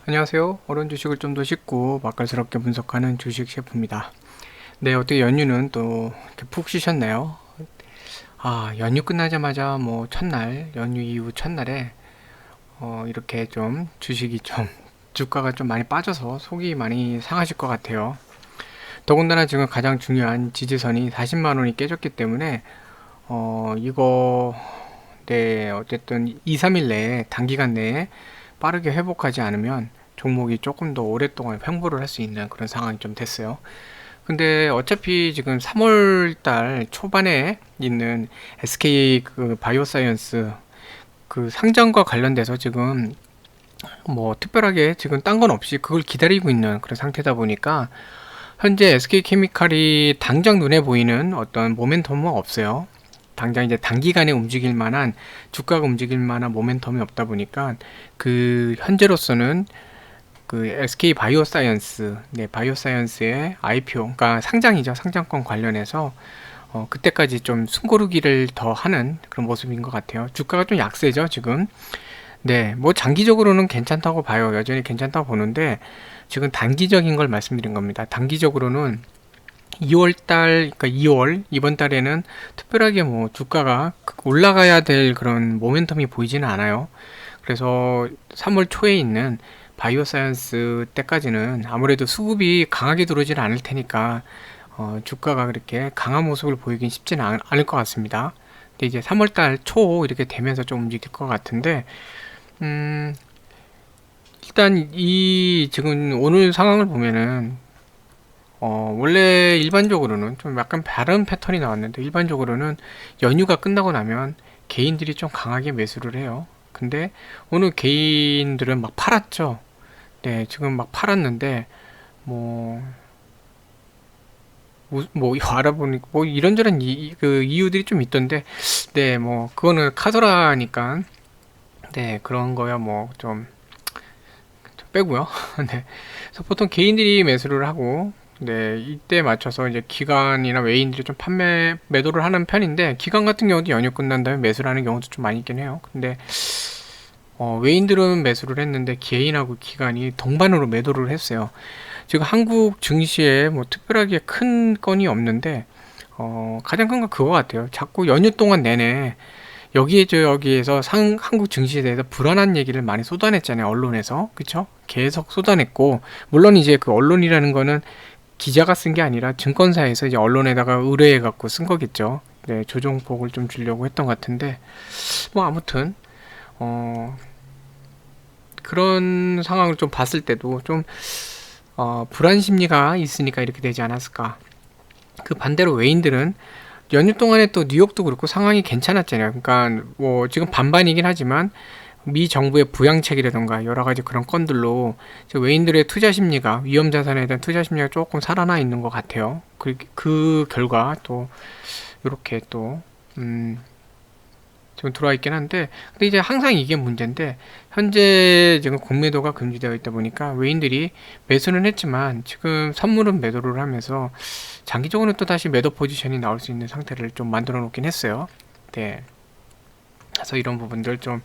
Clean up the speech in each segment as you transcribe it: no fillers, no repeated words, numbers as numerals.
안녕하세요. 어려운 주식을 좀 더 쉽고 맛깔스럽게 분석하는 주식 셰프입니다. 네, 어떻게 연휴는 또 이렇게 푹 쉬셨나요? 연휴 끝나자마자 뭐 첫날, 연휴 이후 첫날에 이렇게 좀 주식이 좀 주가가 좀 많이 빠져서 속이 많이 상하실 것 같아요. 더군다나 지금 가장 중요한 지지선이 40만 원이 깨졌기 때문에 이거 네, 어쨌든 2, 3일 내에 단기간 내에 빠르게 회복하지 않으면 종목이 조금 더 오랫동안 횡보를 할 수 있는 그런 상황이 좀 됐어요. 근데 어차피 지금 3월 달 초반에 있는 SK 그 바이오사이언스 그 상장과 관련돼서 지금 뭐 특별하게 지금 딴 건 없이 그걸 기다리고 있는 그런 상태다 보니까 현재 SK케미칼이 당장 눈에 보이는 어떤 모멘텀은 없어요. 당장 이제 단기간에 움직일 만한 주가가 움직일 만한 모멘텀이 없다 보니까 그 현재로서는 그 SK 바이오사이언스, 네, 바이오사이언스의 IPO, 그러니까 상장이죠. 상장권 관련해서 그때까지 좀 숨고르기를 더 하는 그런 모습인 것 같아요. 주가가 좀 약세죠, 지금. 네, 뭐 장기적으로는 괜찮다고 봐요. 여전히 괜찮다고 보는데 지금 단기적인 걸 말씀드린 겁니다. 단기적으로는 2월 달, 그러니까 2월 이번 달에는 특별하게 뭐 주가가 올라가야 될 그런 모멘텀이 보이지는 않아요. 그래서 3월 초에 있는 바이오사이언스 때까지는 아무래도 수급이 강하게 들어오지는 않을 테니까 주가가 그렇게 강한 모습을 보이긴 쉽지는 않을 것 같습니다. 근데 이제 3월 달 초 이렇게 되면서 좀 움직일 것 같은데 음, 일단 이 지금 오늘 상황을 보면은 원래 일반적으로는 좀 약간 다른 패턴이 나왔는데 일반적으로는 연휴가 끝나고 나면 개인들이 좀 강하게 매수를 해요. 근데 오늘 개인들은 막 팔았죠. 네, 지금 막 팔았는데 뭐, 이거 알아보니 뭐 이런저런 그 이유들이 좀 있던데, 네, 뭐 그거는 카더라니까, 네, 그런 거야 뭐 좀 빼고요. 네, 그래서 보통 개인들이 매수를 하고, 네, 이때 맞춰서 이제 기관이나 외인들이 좀 매도를 하는 편인데, 기관 같은 경우도 연휴 끝난 다음에 매수를 하는 경우도 좀 많이 있긴 해요. 근데 외인들은 매수를 했는데 개인하고 기관이 동반으로 매도를 했어요. 지금 한국 증시에 뭐 특별하게 큰 건이 없는데 가장 큰 건 그거 같아요. 자꾸 연휴 동안 내내 여기에서 한국 증시에 대해서 불안한 얘기를 많이 쏟아냈잖아요. 언론에서. 그쵸? 계속 쏟아냈고 물론 이제 그 언론이라는 거는 기자가 쓴 게 아니라 증권사에서 이제 언론에다가 의뢰해 갖고 쓴 거겠죠. 네, 조정폭을 좀 주려고 했던 것 같은데 뭐 아무튼 어 그런 상황을 좀 봤을 때도 좀 불안 심리가 있으니까 이렇게 되지 않았을까. 그 반대로 외인들은 연휴 동안에 또 뉴욕도 그렇고 상황이 괜찮았잖아요. 그러니까 뭐 지금 반반이긴 하지만 미 정부의 부양책이라던가 여러 가지 그런 건들로 외인들의 투자 심리가 위험 자산에 대한 투자 심리가 조금 살아나 있는 것 같아요. 그 결과 또 이렇게 또 지금 들어와 있긴 한데 근데 이제 항상 이게 문제인데 현재 지금 공매도가 금지되어 있다 보니까 외인들이 매수는 했지만 지금 선물은 매도를 하면서 장기적으로는 또 다시 매도 포지션이 나올 수 있는 상태를 좀 만들어 놓긴 했어요. 네. 그래서 이런 부분들 좀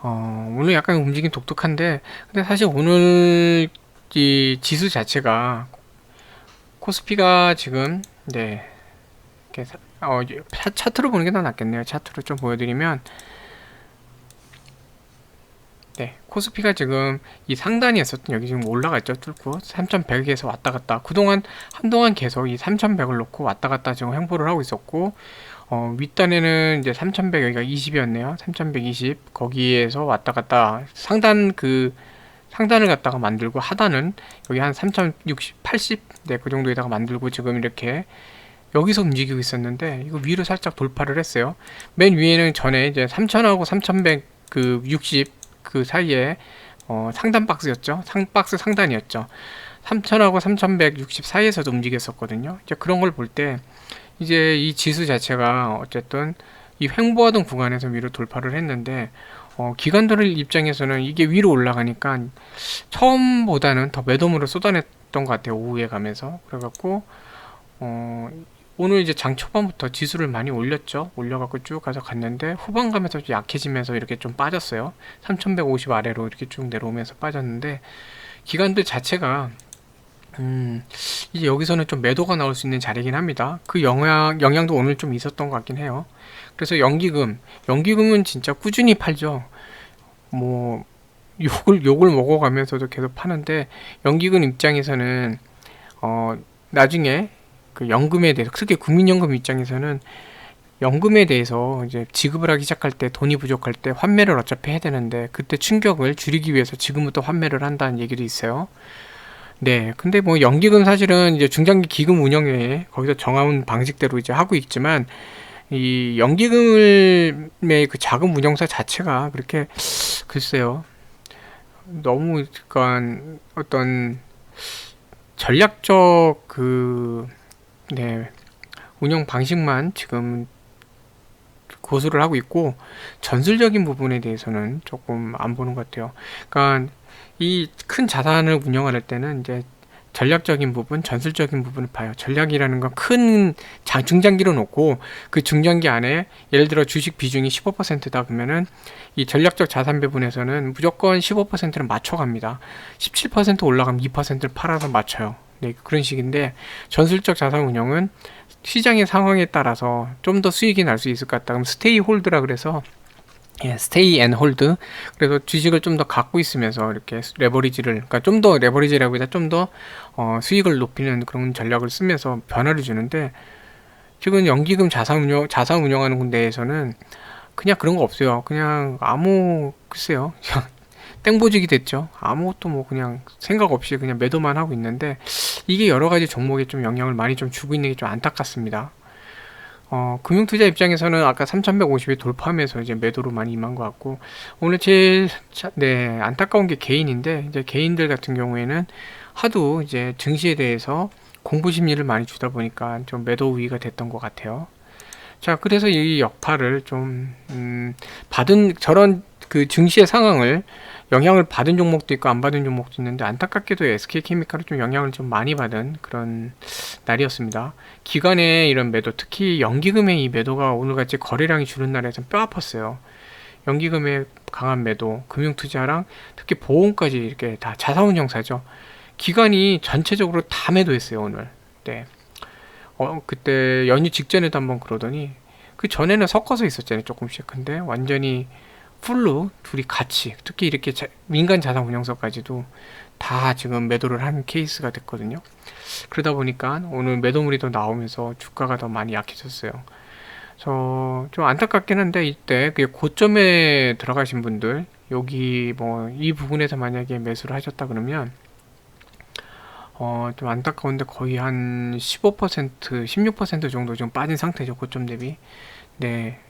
오늘 약간 움직임 독특한데 근데 사실 오늘 이 지수 자체가 코스피가 지금 네 이렇게 차트로 보는 게 더 낫겠네요. 차트로 좀 보여드리면 네, 코스피가 지금 이 상단이었었던 여기 지금 올라갔죠. 뚫고 3100에서 왔다 갔다. 그동안 한동안 계속 이 3100을 놓고 왔다 갔다 지금 횡보를 하고 있었고 윗단에는 이제 3100 여기가 20이었네요. 3120 거기에서 왔다 갔다 상단을 갖다가 만들고 하단은 여기 한 3060, 80 네, 그 정도에다가 만들고 지금 이렇게 여기서 움직이고 있었는데 이거 위로 살짝 돌파를 했어요. 맨 위에는 전에 이제 3000하고 3100 그 60 그 사이에 상단 박스였죠. 박스 상단이었죠. 3000하고 3160 사이에서도 움직였었거든요. 이제 그런 걸 볼 때 이제 이 지수 자체가 어쨌든 이 횡보하던 구간에서 위로 돌파를 했는데 기관들 입장에서는 이게 위로 올라가니까 처음보다는 더 매도물을 쏟아냈던 것 같아요. 오후에 가면서 그래갖고 오늘 이제 장 초반부터 지수를 많이 올렸죠. 올려갖고 쭉 가서 갔는데 후반 가면서 좀 약해지면서 이렇게 좀 빠졌어요. 3150 아래로 이렇게 쭉 내려오면서 빠졌는데 기관들 자체가 이제 여기서는 좀 매도가 나올 수 있는 자리긴 합니다. 그 영향도 오늘 좀 있었던 것 같긴 해요. 그래서 연기금은 진짜 꾸준히 팔죠. 뭐 욕을 먹어가면서도 계속 파는데 연기금 입장에서는 나중에 그 연금에 대해서 특히 국민연금 입장에서는 연금에 대해서 이제 지급을 하기 시작할 때 돈이 부족할 때 환매를 어차피 해야 되는데 그때 충격을 줄이기 위해서 지금부터 환매를 한다는 얘기도 있어요. 네, 근데 뭐 연기금 사실은 이제 중장기 기금 운영에 거기서 정한 방식대로 이제 하고 있지만 이 연기금의 그 자금 운용사 자체가 그렇게 글쎄요 너무 그러니까 어떤 전략적 네, 운영 방식만 지금 고수를 하고 있고 전술적인 부분에 대해서는 조금 안 보는 것 같아요. 그러니까 이 큰 자산을 운영할 때는 이제 전략적인 부분, 전술적인 부분을 봐요. 전략이라는 건 큰 중장기로 놓고 그 중장기 안에 예를 들어 주식 비중이 15%다 그러면은 이 전략적 자산 배분에서는 무조건 15%를 맞춰갑니다. 17% 올라가면 2%를 팔아서 맞춰요. 네, 그런 식인데 전술적 자산 운영은 시장의 상황에 따라서 좀 더 수익이 날 수 있을 것 같다. 그럼 스테이 홀드라 그래서 스테이 앤 홀드. 그래서 주식을 좀 더 갖고 있으면서 이렇게 레버리지를, 그러니까 좀 더 레버리지라고 해서 좀 더 수익을 높이는 그런 전략을 쓰면서 변화를 주는데 지금 연기금 자산 운영하는 데에서는 그냥 그런 거 없어요. 그냥 글쎄요. 땡보직이 됐죠. 아무것도 뭐 그냥 생각 없이 그냥 매도만 하고 있는데 이게 여러 가지 종목에 좀 영향을 많이 좀 주고 있는 게 좀 안타깝습니다. 금융투자 입장에서는 아까 3150이 돌파하면서 이제 매도로 많이 임한 것 같고, 오늘 제일, 네, 안타까운 게 개인인데, 이제 개인들 같은 경우에는 하도 이제 증시에 대해서 공부 심리를 많이 주다 보니까 좀 매도 우위가 됐던 것 같아요. 자, 그래서 이 역파를 좀, 저런 그 증시의 상황을 영향을 받은 종목도 있고 안 받은 종목도 있는데 안타깝게도 SK케미칼이 좀 영향을 좀 많이 받은 그런 날이었습니다. 기관의 이런 매도, 특히 연기금의 이 매도가 오늘같이 거래량이 줄은 날에선 뼈 아팠어요. 연기금의 강한 매도, 금융투자랑 특히 보험까지 이렇게 다 자산운용사죠. 기관이 전체적으로 다 매도했어요, 오늘. 네. 그때 연휴 직전에도 한번 그러더니 그 전에는 섞어서 있었잖아요, 조금씩. 근데 완전히 풀로 둘이 같이, 특히 이렇게 민간 자산 운용사까지도 다 지금 매도를 한 케이스가 됐거든요. 그러다 보니까 오늘 매도물이 더 나오면서 주가가 더 많이 약해졌어요. 좀 안타깝긴 한데 이때 그 고점에 들어가신 분들, 여기 뭐 이 부분에서 만약에 매수를 하셨다 그러면 좀 안타까운데 거의 한 15%, 16% 정도 좀 빠진 상태죠. 고점 대비. 네.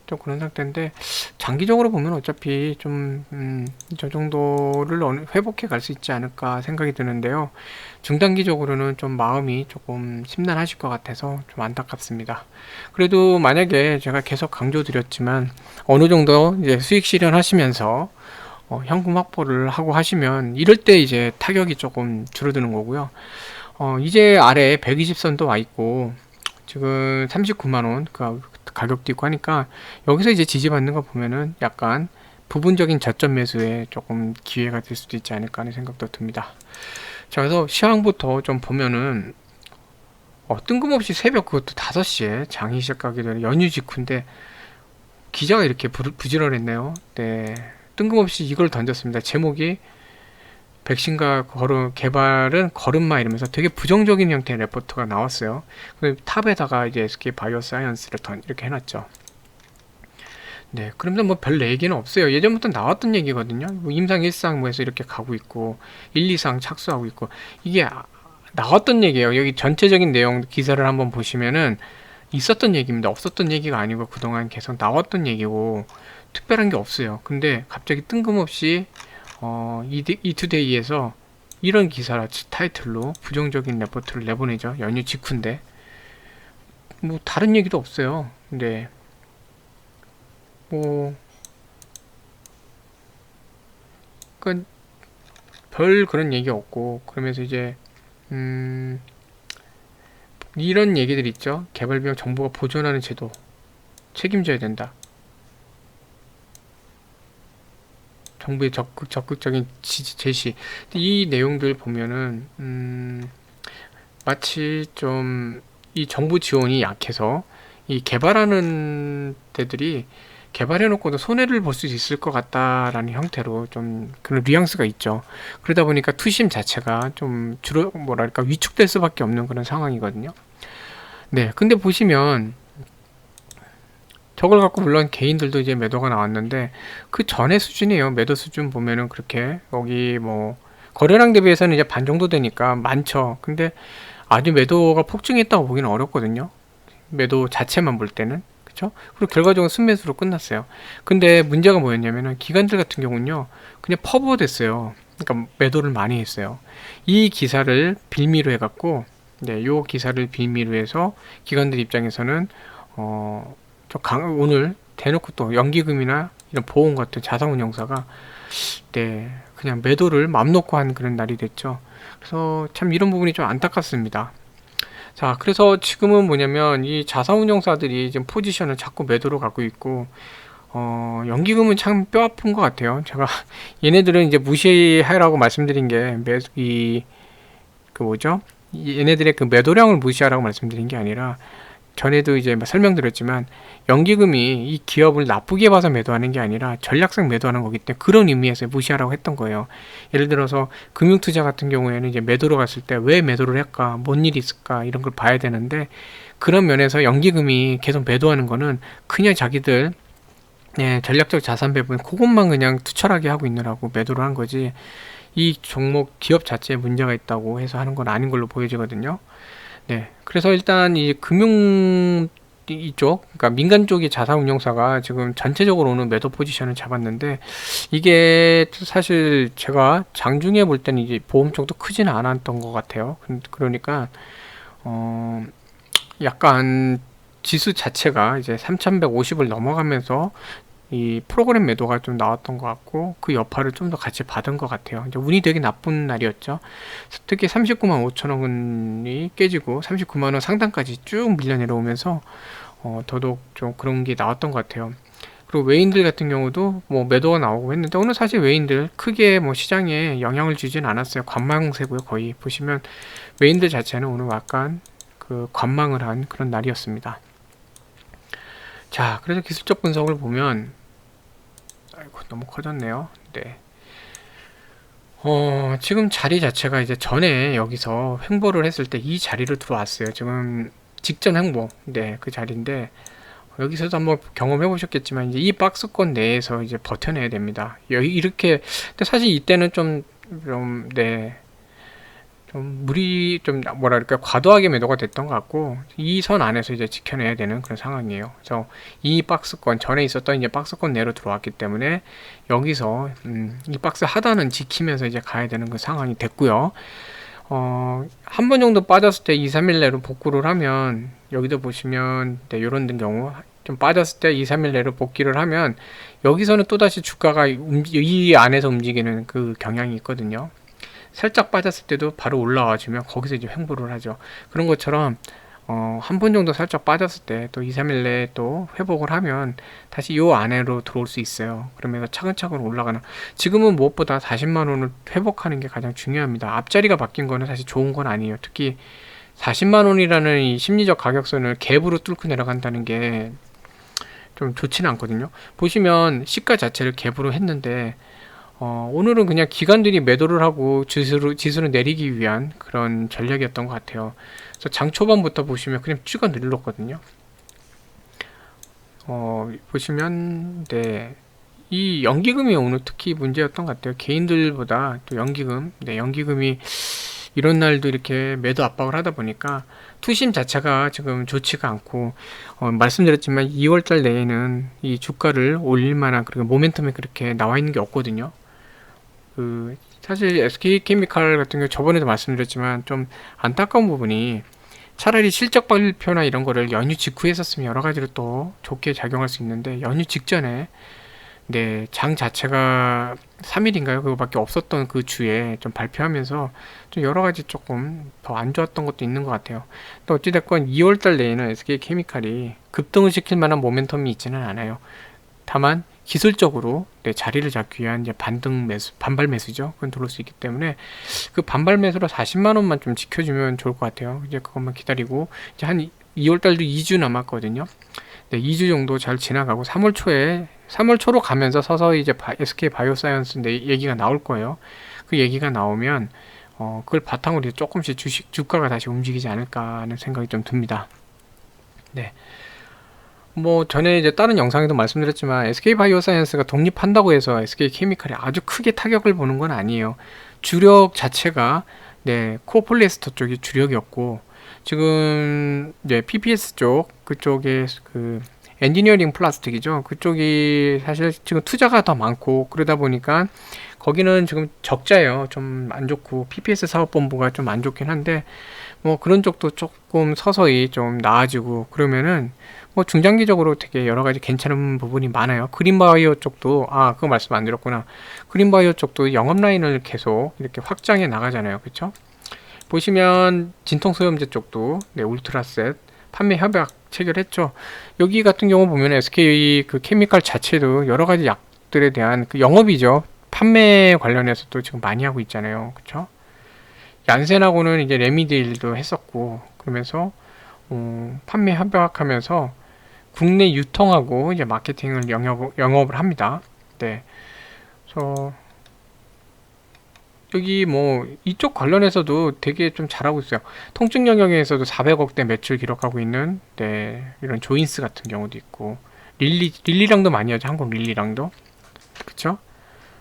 좀 그런 상태인데 장기적으로 보면 어차피 좀 저 정도를 회복해 갈 수 있지 않을까 생각이 드는데요. 중단기적으로는 좀 마음이 조금 심란하실 것 같아서 좀 안타깝습니다. 그래도 만약에 제가 계속 강조드렸지만 어느 정도 이제 수익 실현하시면서 현금 확보를 하고 하시면 이럴 때 이제 타격이 조금 줄어드는 거고요. 이제 아래 120선도 와 있고 지금 39만원 그 가격도 있고 하니까 여기서 이제 지지받는 거 보면은 약간 부분적인 저점 매수에 조금 기회가 될 수도 있지 않을까 하는 생각도 듭니다. 자, 그래서 시황부터 좀 보면은 뜬금없이 새벽 그것도 5시에 장이 시작하게 되는 연휴 직후인데 기자가 이렇게 부지런했네요. 네, 뜬금없이 이걸 던졌습니다. 제목이 백신과 개발은 걸음마 이러면서 되게 부정적인 형태의 레포트가 나왔어요. 그 탑에다가 이제 SK 바이오사이언스를 이렇게 해놨죠. 네, 그러면 뭐 별 얘기는 없어요. 예전부터 나왔던 얘기거든요. 뭐 임상 1상 뭐 해서 이렇게 가고 있고 1, 2상 착수하고 있고 이게 나왔던 얘기예요. 여기 전체적인 내용 기사를 한번 보시면은 있었던 얘기입니다. 없었던 얘기가 아니고 그동안 계속 나왔던 얘기고 특별한 게 없어요. 근데 갑자기 뜬금없이 이투데이에서 이런 기사 타이틀로 부정적인 레포트를 내보내죠. 연휴 직후인데 뭐 다른 얘기도 없어요. 근데 뭐 별 그런 얘기 없고 그러면서 이제 이런 얘기들 있죠. 개발 비용 정부가 보존하는 제도 책임져야 된다. 정부의 적극적인 제시. 이 내용들 보면은 마치 좀 이 정부 지원이 약해서 이 개발하는 데들이 개발해놓고도 손해를 볼 수 있을 것 같다라는 형태로 좀 그런 뉘앙스가 있죠. 그러다 보니까 투심 자체가 좀 주로 뭐랄까 위축될 수밖에 없는 그런 상황이거든요. 네, 근데 보시면 저걸 갖고 물론 개인들도 이제 매도가 나왔는데 그 전의 수준이에요. 매도 수준 보면은 그렇게 여기 뭐 거래량 대비해서는 이제 반 정도 되니까 많죠. 근데 아주 매도가 폭증했다고 보기는 어렵거든요. 매도 자체만 볼 때는. 그쵸? 그리고 결과적으로 순매수로 끝났어요. 근데 문제가 뭐였냐면은 기관들 같은 경우는요. 그냥 퍼부어 됐어요. 그러니까 매도를 많이 했어요. 이 기사를 빌미로 해갖고 네, 요 기사를 빌미로 해서 기관들 입장에서는 오늘 대놓고 또 연기금이나 이런 보험 같은 자산운용사가 네, 그냥 매도를 맘 놓고 한 그런 날이 됐죠. 그래서 참 이런 부분이 좀 안타깝습니다. 자, 그래서 지금은 뭐냐면 이 자산운용사들이 지금 포지션을 자꾸 매도로 갖고 있고 연기금은 참 뼈아픈 것 같아요. 제가 얘네들은 이제 무시하라고 말씀드린 게 그 뭐죠? 얘네들의 그 매도량을 무시하라고 말씀드린 게 아니라 전에도 이제 설명드렸지만 연기금이 이 기업을 나쁘게 봐서 매도하는 게 아니라 전략상 매도하는 거기 때문에 그런 의미에서 무시하라고 했던 거예요. 예를 들어서 금융투자 같은 경우에는 이제 매도로 갔을 때 왜 매도를 할까, 뭔 일이 있을까 이런 걸 봐야 되는데 그런 면에서 연기금이 계속 매도하는 거는 그냥 자기들 전략적 자산 배분 그것만 그냥 투철하게 하고 있느라고 매도를 한 거지 이 종목 기업 자체에 문제가 있다고 해서 하는 건 아닌 걸로 보여지거든요. 네, 그래서 일단 이 금융 이쪽, 그러니까 민간 쪽의 자산운용사가 지금 전체적으로 오는 매도 포지션을 잡았는데 이게 사실 제가 장중에 볼 때는 이제 보험 쪽도 크지는 않았던 것 같아요. 그러니까 약간 지수 자체가 이제 3150을 넘어가면서 이 프로그램 매도가 좀 나왔던 것 같고 그 여파를 좀 더 같이 받은 것 같아요. 이제 운이 되게 나쁜 날이었죠. 특히 39만 5천 원이 깨지고 39만 원 상단까지 쭉 밀려 내려오면서 더더욱 좀 그런 게 나왔던 것 같아요. 그리고 외인들 같은 경우도 뭐 매도가 나오고 했는데 오늘 사실 외인들 크게 뭐 시장에 영향을 주진 않았어요. 관망세고요. 거의 보시면 외인들 자체는 오늘 약간 그 관망을 한 그런 날이었습니다. 자, 그래서 기술적 분석을 보면 아이고 너무 커졌네요. 네. 지금 자리 자체가 이제 전에 여기서 횡보를 했을 때 이 자리로 들어왔어요. 지금 직전 횡보. 네, 그 자리인데 여기서도 한번 경험해 보셨겠지만 이제 이 박스권 내에서 이제 버텨내야 됩니다. 이렇게 근데 사실 이때는 네. 좀 무리 좀 뭐랄까 과도하게 매도가 됐던 것 같고 이 선 안에서 이제 지켜내야 되는 그런 상황이에요. 그래서 이 박스권 전에 있었던 이제 박스권 내로 들어왔기 때문에 여기서 이 박스 하단은 지키면서 이제 가야 되는 그 상황이 됐고요. 한 번 정도 빠졌을 때 2, 3일 내로 복구를 하면 여기도 보시면 네, 이런 경우 좀 빠졌을 때 2, 3일 내로 복귀를 하면 여기서는 또다시 주가가 이 안에서 움직이는 그 경향이 있거든요. 살짝 빠졌을 때도 바로 올라와주면 거기서 이제 횡보를 하죠. 그런 것처럼 한 번 정도 살짝 빠졌을 때 또 2, 3일 내에 또 회복을 하면 다시 요 안으로 들어올 수 있어요. 그러면서 차근차근 올라가는 지금은 무엇보다 40만 원을 회복하는 게 가장 중요합니다. 앞자리가 바뀐 거는 사실 좋은 건 아니에요. 특히 40만 원이라는 이 심리적 가격선을 갭으로 뚫고 내려간다는 게 좀 좋지는 않거든요. 보시면 시가 자체를 갭으로 했는데 오늘은 그냥 기관들이 매도를 하고 지수를 내리기 위한 그런 전략이었던 것 같아요. 그래서 장 초반부터 보시면 그냥 찍어 눌렀거든요. 보시면 네, 이 연기금이 오늘 특히 문제였던 것 같아요. 개인들보다 또 연기금, 네, 연기금이 이런 날도 이렇게 매도 압박을 하다 보니까 투심 자체가 지금 좋지가 않고 말씀드렸지만 2월달 내에는 이 주가를 올릴 만한 그런 모멘텀이 그렇게 나와 있는 게 없거든요. 사실 SK케미칼 같은 경우 저번에도 말씀드렸지만 좀 안타까운 부분이 차라리 실적 발표나 이런 거를 연휴 직후에 했었으면 여러 가지로 또 좋게 작용할 수 있는데 연휴 직전에 네, 장 자체가 3일인가요? 그거밖에 없었던 그 주에 좀 발표하면서 좀 여러 가지 조금 더 안 좋았던 것도 있는 것 같아요. 또 어찌됐건 2월달 내에는 SK케미칼이 급등을 시킬 만한 모멘텀이 있지는 않아요. 다만 기술적으로 네, 자리를 잡기 위한 이제 반등 매수, 반발 매수죠. 그건 들어올 수 있기 때문에 그 반발 매수로 40만 원만 좀 지켜주면 좋을 것 같아요. 이제 그것만 기다리고 이제 한 2월 달도 2주 남았거든요. 네, 2주 정도 잘 지나가고 3월 초로 가면서 서서히 이제 SK 바이오사이언스 얘기가 나올 거예요. 그 얘기가 나오면 그걸 바탕으로 이제 조금씩 주가가 다시 움직이지 않을까 하는 생각이 좀 듭니다. 네. 뭐 전에 이제 다른 영상에도 말씀드렸지만 SK 바이오사이언스가 독립한다고 해서 SK 케미칼이 아주 크게 타격을 보는 건 아니에요. 주력 자체가 네, 코폴리에스터 쪽이 주력이었고 지금 이제 PPS 쪽 그쪽에 그 엔지니어링 플라스틱이죠. 그쪽이 사실 지금 투자가 더 많고 그러다 보니까 거기는 지금 적자예요. 좀 안 좋고 PPS 사업본부가 좀 안 좋긴 한데 뭐 그런 쪽도 조금 서서히 좀 나아지고 그러면은 뭐 중장기적으로 되게 여러 가지 괜찮은 부분이 많아요. 그린바이오 쪽도 그거 말씀 안 드렸구나. 그린바이오 쪽도 영업 라인을 계속 이렇게 확장해 나가잖아요. 그렇죠? 보시면 진통소염제 쪽도 네, 울트라셋 판매 협약 체결했죠. 여기 같은 경우 보면 SK 그 케미칼 자체도 여러 가지 약들에 대한 그 영업이죠. 판매 관련해서도 지금 많이 하고 있잖아요. 그렇죠? 얀센하고는 이제 레미딜도 했었고 그러면서 판매 협약하면서 국내 유통하고 이제 마케팅을 영업을 합니다. 네. 그래서 여기 뭐 이쪽 관련해서도 되게 좀 잘하고 있어요. 통증 영역에서도 400억대 매출 기록하고 있는 네, 이런 조인스 같은 경우도 있고 릴리랑도 많이 하죠. 한국 릴리랑도 그쵸?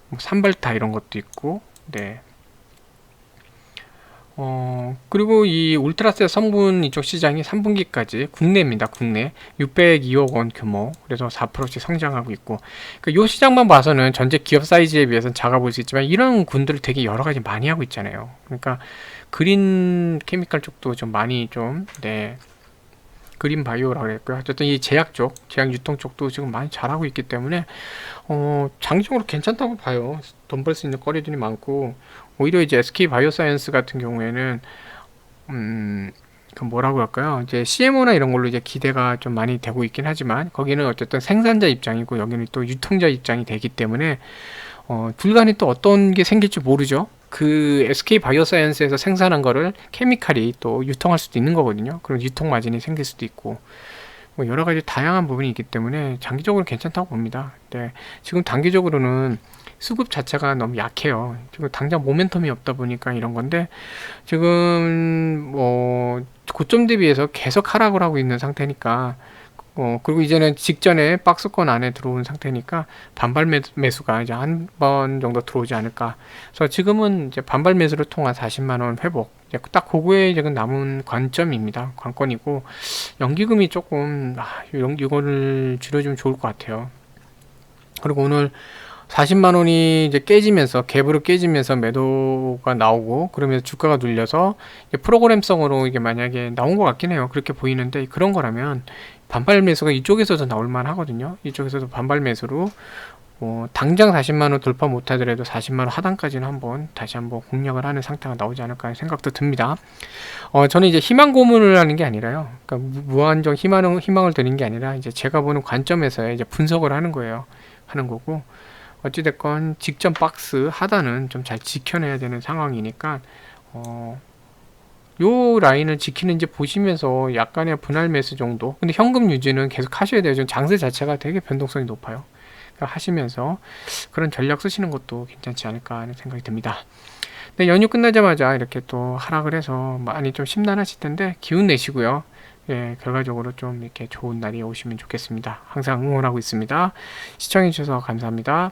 뭐 산발타 이런 것도 있고 네. 그리고 이 울트라셋 성분 이쪽 시장이 3분기까지 국내입니다. 국내 602억 원 규모 그래서 4%씩 성장하고 있고 그러니까 이 시장만 봐서는 전체 기업 사이즈에 비해서는 작아 보일 수 있지만 이런 군들을 되게 여러 가지 많이 하고 있잖아요. 그러니까 그린 케미칼 쪽도 좀 많이 좀 네. 그린 바이오라고 그랬고요. 어쨌든 이 제약 쪽, 제약 유통 쪽도 지금 많이 잘하고 있기 때문에 장기적으로 괜찮다고 봐요. 돈 벌 수 있는 거리들이 많고 오히려 이제 SK 바이오사이언스 같은 경우에는 그 뭐라고 할까요? 이제 CMO나 이런 걸로 이제 기대가 좀 많이 되고 있긴 하지만 거기는 어쨌든 생산자 입장이고 여기는 또 유통자 입장이 되기 때문에 둘 간에 또 어떤 게 생길지 모르죠. 그 SK 바이오사이언스에서 생산한 거를 케미칼이 또 유통할 수도 있는 거거든요. 그런 유통 마진이 생길 수도 있고 뭐 여러 가지 다양한 부분이 있기 때문에 장기적으로 괜찮다고 봅니다. 네, 지금 단기적으로는 수급 자체가 너무 약해요. 지금 당장 모멘텀이 없다 보니까 이런 건데 지금 뭐 고점 대비해서 계속 하락을 하고 있는 상태니까 그리고 이제는 직전에 박스권 안에 들어온 상태니까 반발 매수가 이제 한 번 정도 들어오지 않을까. 그래서 지금은 이제 반발 매수를 통한 40만 원 회복. 이제 딱 그거에 지금 남은 관점입니다. 관건이고 연기금이 조금 이거를 줄여주면 좋을 것 같아요. 그리고 오늘 40만 원이 이제 깨지면서 갭으로 깨지면서 매도가 나오고 그러면서 주가가 눌려서 프로그램성으로 이게 만약에 나온 것 같긴 해요. 그렇게 보이는데 그런 거라면 반발 매수가 이쪽에서도 나올 만 하거든요. 이쪽에서도 반발 매수로 당장 40만 원 돌파 못 하더라도 40만 원 하단까지는 다시 한번 공략을 하는 상태가 나오지 않을까 하는 생각도 듭니다. 저는 이제 희망 고문을 하는 게 아니라요. 그러니까 무한정 희망을 드리는 게 아니라 이제 제가 보는 관점에서 이제 분석을 하는 거고 어찌됐건 직전 박스 하단은 좀 잘 지켜내야 되는 상황이니까 요 라인을 지키는지 보시면서 약간의 분할 매수 정도. 근데 현금 유지는 계속 하셔야 돼요. 지금 장세 자체가 되게 변동성이 높아요. 그러니까 하시면서 그런 전략 쓰시는 것도 괜찮지 않을까 하는 생각이 듭니다. 네, 연휴 끝나자마자 이렇게 또 하락을 해서 많이 좀 심란하실 텐데 기운 내시고요. 예, 결과적으로 좀 이렇게 좋은 날이 오시면 좋겠습니다. 항상 응원하고 있습니다. 시청해주셔서 감사합니다.